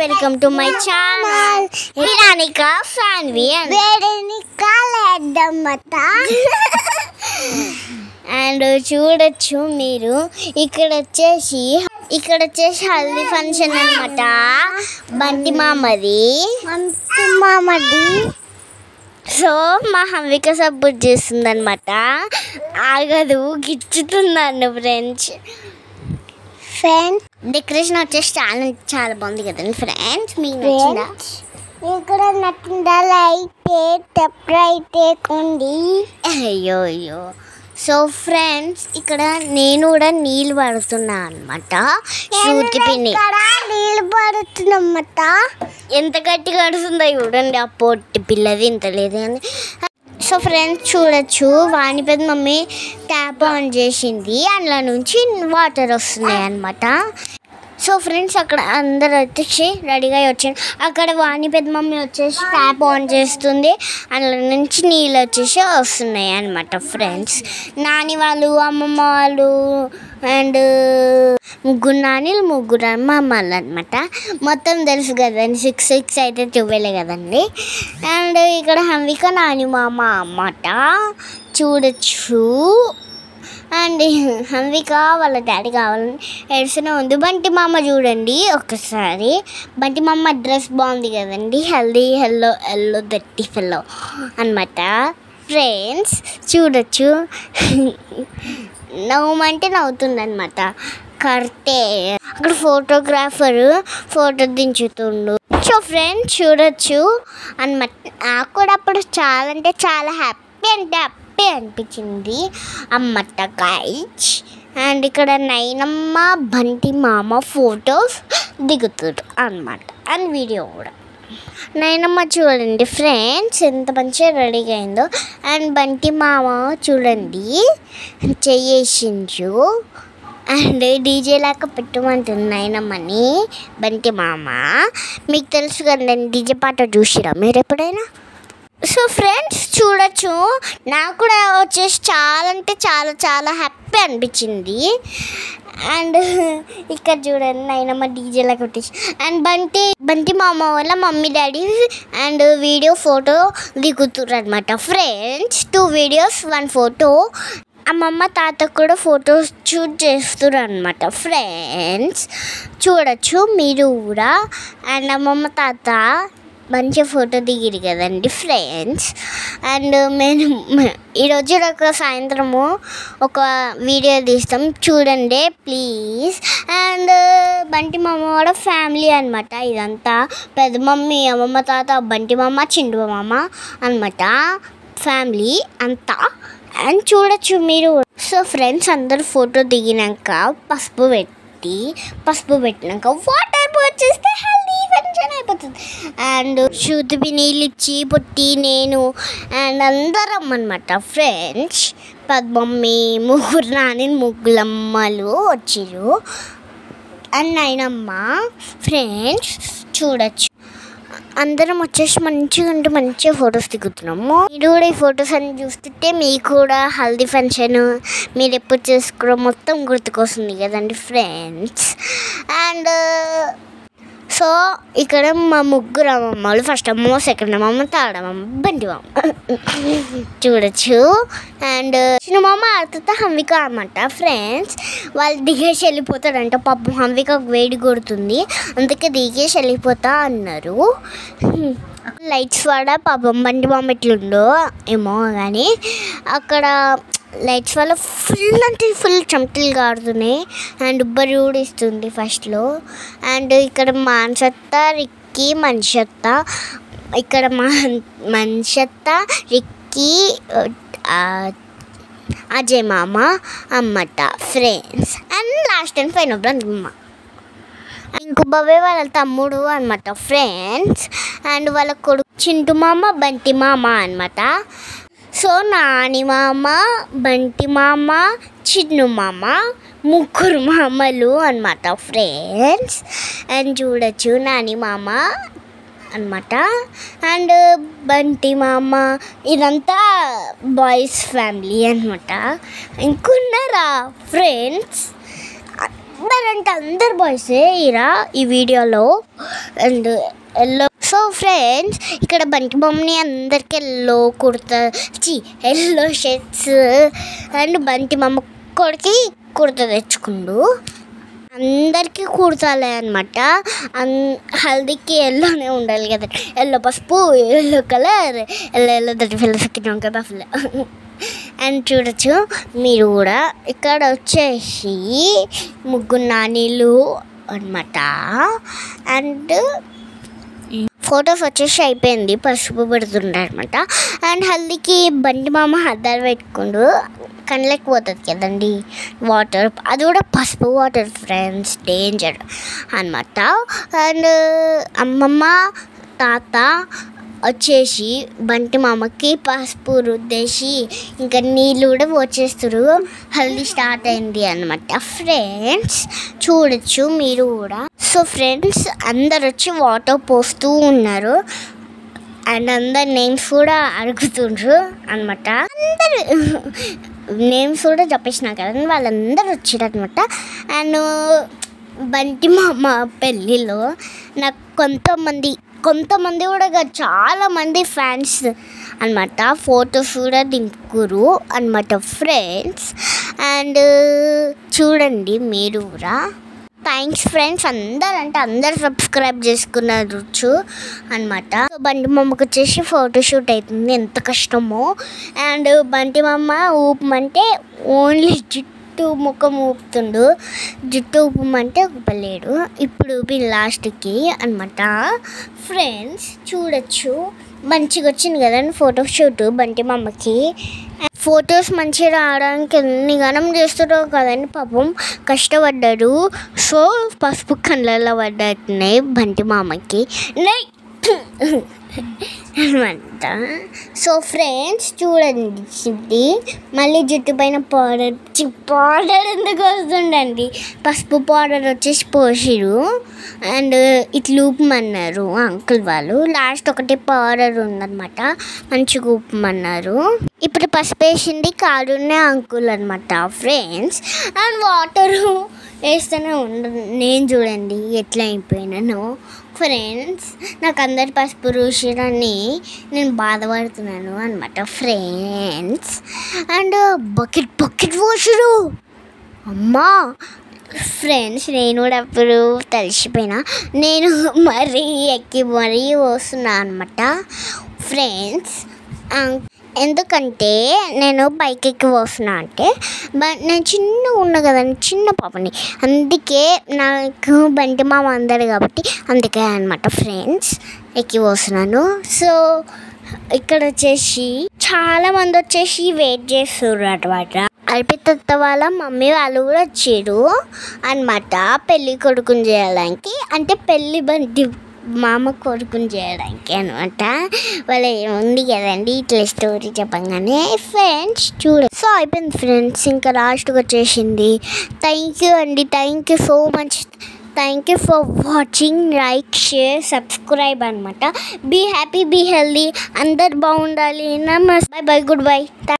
welcome to my channel. Hiranika Sanvi and Veronica Ledamata. And చూడొచ్చు మీరు ఇక్కడ వచ్చేసి హల్దీ ఫంక్షన్ అన్నమాట. బంటి మామది. సో మా హంవిక సపోర్ట్ చేస్తుంది అనమాట. ఆగదు, గిచ్చుతున్నాను ఫ్రెండ్స్. డెకరేషన్ వచ్చేసి చాలా బాగుంది కదండి ఫ్రెండ్స్. మీకు నచ్చిందా? ఇక్కడ నచ్చిందా? లైక్ కొండి. అయ్యో. సో ఫ్రెండ్స్ ఇక్కడ నేను కూడా నీళ్ళు పడుతున్నా అనమాట. శృతి పిన్ని నీళ్ళు పడుతున్నమాట. ఎంత గట్టిగా అడుస్తుందో చూడండి. ఆ పొట్టి పిల్లది ఇంత లేదు అని. సో ఫ్రెండ్స్ చూడొచ్చు, వాణి పెద్ద మమ్మీ ట్యాప్ ఆన్ చేసింది, అందులో నుంచి వాటర్ వస్తున్నాయి అన్నమాట. సో ఫ్రెండ్స్ అక్కడ అందరు వచ్చేసి రెడీగా వచ్చారు. అక్కడ వాణి పెద్ద మమ్మీ వచ్చేసి ట్యాప్ ఆన్ చేస్తుంది, అందులో నుంచి నీళ్ళు వచ్చేసి వస్తున్నాయి అన్నమాట. ఫ్రెండ్స్ నాని వాళ్ళు, అమ్మమ్మ వాళ్ళు అండ్ ముగ్గురు నానీలు, ముగ్గురు అమ్మమ్మలు అనమాట. మొత్తం తెలుసు కదండి, 6 అయితే 12 కదండి. అండ్ ఇక్కడ హంవిక నాని మామ అన్నమాట చూడొచ్చు. అండ్ హంవిక వాళ్ళ డాడీ కావాలని ఏడుస్తూనే ఉంది. బంటి మామ చూడండి ఒక్కసారి. బంటి మామ డ్రెస్ బాగుంది కదండి, ఎల్లో దట్టి ఫెల్లో అనమాట. ఫ్రెండ్స్ చూడొచ్చు, నవ్వమంటే నవ్వుతుందనమాట. కరెక్టే, అక్కడ ఫోటోగ్రాఫర్ ఫోటో దించుతుండు. సో ఫ్రెండ్స్ చూడొచ్చు అనమాట. నాకు కూడా అప్పుడు చాలా హ్యాపీ అనిపించింది అన్నమాట గైస్. అండ్ ఇక్కడ నైనమ్మ బంటి మామ ఫొటోస్ దిగుతారు అన్నమాట. అండ్ వీడియో కూడా నైనమ్మ చూడండి ఫ్రెండ్స్ ఎంత మంచిగా రెడీగా అయిందో. అండ్ బంటి మామ చూడండి చెయ్యేసించు. అండ్ డీజే లాగా పెట్టమంటుంది నైనమ్మని బంటి మామ. మీకు తెలుసు కదండి డీజే పాట చూసిరా మీరు ఎప్పుడైనా? సో ఫ్రెండ్స్ చూడొచ్చు, నాకు కూడా వచ్చేసి చాలా హ్యాపీ అనిపించింది. అండ్ ఇక్కడ చూడండి నైనమ్మ డీజేలా కొట్టేసి. అండ్ బంటి మామ వల్ల మమ్మీ డాడీ అండ్ ఫోటో దిగుతుర్రు అనమాట. Friends 2 videos 1 photo. అమ్మమ్మ తాత కూడా ఫొటోస్ షూట్ చేస్తున్నారు అనమాట. ఫ్రెండ్స్ చూడొచ్చు మీరు కూడా. అండ్ అమ్మమ్మ తాత మంచిగా ఫోటో దిగిరు కదండి ఫ్రెండ్స్. అండ్ మేము ఈరోజు ఒక సాయంత్రము ఒక వీడియో తీస్తాం చూడండి ప్లీజ్. అండ్ బంటి మామ కూడా ఫ్యామిలీ అనమాట. ఇదంతా పెద్ద మమ్మీ, అమ్మమ్మ తాత, బంటి మామ, చిండు మామ అనమాట ఫ్యామిలీ అంతా. అండ్ చూడొచ్చు మీరు. సో ఫ్రెండ్స్ అందరూ ఫోటో దిగినాక పసుపు పెట్టినాక వాటర్ వచ్చేస్తే హెల్దీ ఫంక్షన్ అయిపోతుంది. అండ్ శృతికి నీళ్ళు ఇచ్చి పొట్టి నేను అండ్ అందరం అనమాట ఫ్రెండ్స్. మమ్మీ, ముగ్గురు నాని, ముగ్గులమ్మలు వచ్చిరు అండ్ నైనమ్మ. ఫ్రెండ్స్ చూడొచ్చు అందరం వచ్చేసి మంచిగా ఫొటోస్ దిగుతున్నాము. మీరు కూడా ఈ ఫొటోస్ అన్ని చూస్తుంటే మీకు కూడా హల్దీ ఫంక్షన్ మీరు ఎప్పుడు చేసుకోవడం మొత్తం గుర్తుకొస్తుంది కదండి ఫ్రెండ్స్. అండ్ సో ఇక్కడ మా ముగ్గురు అమ్మమ్మలు, ఫస్ట్ అమ్మ, సెకండ్ అమ్మమ్మ, థర్డ్ అమ్మమ్మ, బంటి మామ చూడొచ్చు. అండ్ చిన్న మామ అర్థత హంవిక అన్నమాట ఫ్రెండ్స్. వాళ్ళు దిగేసి వెళ్ళిపోతారంట. పాపం హంవికకు వేడి కొడుతుంది, అందుకే దిగేసి వెళ్ళిపోతా అన్నారు. లైట్స్ వల్ల పాపం బంటి మామ ఎట్లుండో ఏమో కానీ అక్కడ లైట్స్ వల్ల ఫుల్ చెమటలు కారుతున్నాయి. అండ్ ఉబ్బరి కూడా ఇస్తుంది ఫస్ట్లో. అండ్ ఇక్కడ మాన్సత్తా, రిక్కీ, మనిషత్తా, ఇక్కడ మనిషత్తా, రిక్కీ, అజయ్ మామ అమ్మట friends. And last and final అమ్మ ఇంకొబ్బవే వాళ్ళ తమ్ముడు అనమాట ఫ్రెండ్స్. అండ్ వాళ్ళ కొడుకు చింటు మామ, బంటి మామ అనమాట. సో నాని మామ, బంటి మామ, చిన్ను మామ, ముగ్గురు మామలు అనమాట ఫ్రెండ్స్. అండ్ చూడొచ్చు నాని మామ అనమాట అండ్ బంటి మామ ఇదంతా బాయ్స్ ఫ్యామిలీ అనమాట. ఇంకున్నారా ఫ్రెండ్స్ అందరంటే అందరు బాయ్సే ఈ వీడియోలో అండ్ ఎల్లో. సో ఫ్రెండ్స్ ఇక్కడ బంటి బొమ్మని అందరికి ఎల్లో షర్ట్స్ అండ్ బంటి బొమ్మ కొడుకి కుర్తా తెచ్చుకుండు. అందరికీ కుర్తాలే అనమాట. హల్దీకి ఎల్లోనే ఉండాలి కదా, ఎల్లో పసుపు, ఎల్లో కలర్, ఎల్లో దట్టి ఫిల్ సెక్కినాం కదా ఫుల్. అండ్ చూడొచ్చు మీరు కూడా ఇక్కడ వచ్చేసి ముగ్గురు నానీలు అనమాట. అండ్ ఫొటోస్ వచ్చేసి అయిపోయింది, పసుపు పెడుతుండే అనమాట. అండ్ హల్దీకి బండి మామ అద్దాలు పెట్టుకుండు, కళ్ళకి పోతుంది కదండి వాటర్, అది కూడా పసుపు వాటర్ ఫ్రెండ్స్, డేంజర్ అనమాట. అండ్ అమ్మమ్మ తాత వచ్చేసి బంటి మామకి పసుపు రుద్దేసి ఇంకా నీళ్ళు కూడా వచ్చేస్తారు. హల్దీ స్టార్ట్ అయింది అనమాట ఫ్రెండ్స్, చూడొచ్చు మీరు కూడా. సో ఫ్రెండ్స్ అందరు వచ్చి వాటర్ పోస్తూ ఉన్నారు అండ్ అందరు నేమ్స్ కూడా అడుగుతుండ్రు అనమాట. అందరు నేమ్స్ కూడా చెప్పేసిన కదా, వాళ్ళందరూ వచ్చారు అనమాట. అండ్ బంటి మామ పెళ్ళిలో నాకు కొంతమంది కూడా చాలామంది ఫ్యాన్స్ అనమాట, ఫొటోస్ కూడా దింపుకురు అనమాట ఫ్రెండ్స్. అండ్ చూడండి మీరు కూడా. థ్యాంక్స్ ఫ్రెండ్స్, అందరు సబ్స్క్రైబ్ చేసుకున్నారు అనమాట. సో బంటి మమ్మకి వచ్చేసి ఫోటోషూట్ అవుతుంది, ఎంత కష్టమో. అండ్ బంటి మమ్మ ఊపమంటే ఓన్లీ జుట్టు ముఖం ఊపుతుండు, జుట్టు ఊపమంటే ఊపలేడు. ఇప్పుడు లాస్ట్కి అనమాట ఫ్రెండ్స్ చూడొచ్చు. మంచిగా వచ్చింది కదండి ఫోటోషూట్ బంటి మమ్మకి. ఫొటోస్ మంచిగా రావడానికి ఎన్ని గణం చేస్తారో కదండి, పాపం కష్టపడ్డారు. సో పసుపు కళ్ళల్లో పడ్డాయి బంటి మామకి అనమాట. సో ఫ్రెండ్స్ చూడండి, మళ్ళీ జుట్టు పైన పౌడర్ ఎందుకు వస్తుండండి, పసుపు పౌడర్ వచ్చేసి పోసిరు. అండ్ ఇట్లా ఊపమన్నారు అంకుల్ వాళ్ళు. లాస్ట్ ఒకటి పౌడర్ ఉందన్నమాట, మంచిగా ఊపమన్నారు. ఇప్పుడు పసుపు వేసింది కాడునే అంకుల్ అనమాట ఫ్రెండ్స్. అండ్ వాటర్ వేస్తూనే ఉండదు, నేను చూడండి ఎట్లా అయిపోయినాను ఫ్రెండ్స్. నాకు అందరు పసుపు రుషిరని నేను బాధపడుతున్నాను అనమాట ఫ్రెండ్స్. అండ్ బకెట్ పోసిరు అమ్మా ఫ్రెండ్స్. నేను కూడా అప్పుడు తలిసిపోయినా, నేను మరీ పోస్తున్నా అనమాట ఫ్రెండ్స్. ఎందుకంటే నేను బైక్ ఎక్కి పోస్తున్నా అంటే నేను చిన్నగా ఉన్నా కదండి, చిన్న పాపని, అందుకే నాకు బంటి మామ అందరు కాబట్టి అందుకే అనమాట ఫ్రెండ్స్ ఎక్కి పోస్తున్నాను. సో ఇక్కడ వచ్చేసి చాలామంది వచ్చేసి వెయిట్ చేస్తున్నారు అనమాట. అల్పిత వాళ్ళ మమ్మీ వాళ్ళు కూడా వచ్చారు అనమాట పెళ్ళి కొడుకుని చేయడానికి, అంటే పెళ్ళి బంటి మామ కొడుకుని చేయడానికి అనమాట. వాళ్ళ ఉంది కదండి ఇట్లా స్టోరీ చెప్పగానే ఫ్రెండ్స్ సో అయిపోయింది ఫ్రెండ్స్, ఇంకా లాస్ట్కి వచ్చేసింది. థ్యాంక్ యూ అండి, thank you so much, thank you for watching. Like, share, subscribe అనమాట. బీ హ్యాపీ, బీ హెల్దీ, అందరు బాగుండాలి. నమస్తే, బై బై, గుడ్ బై.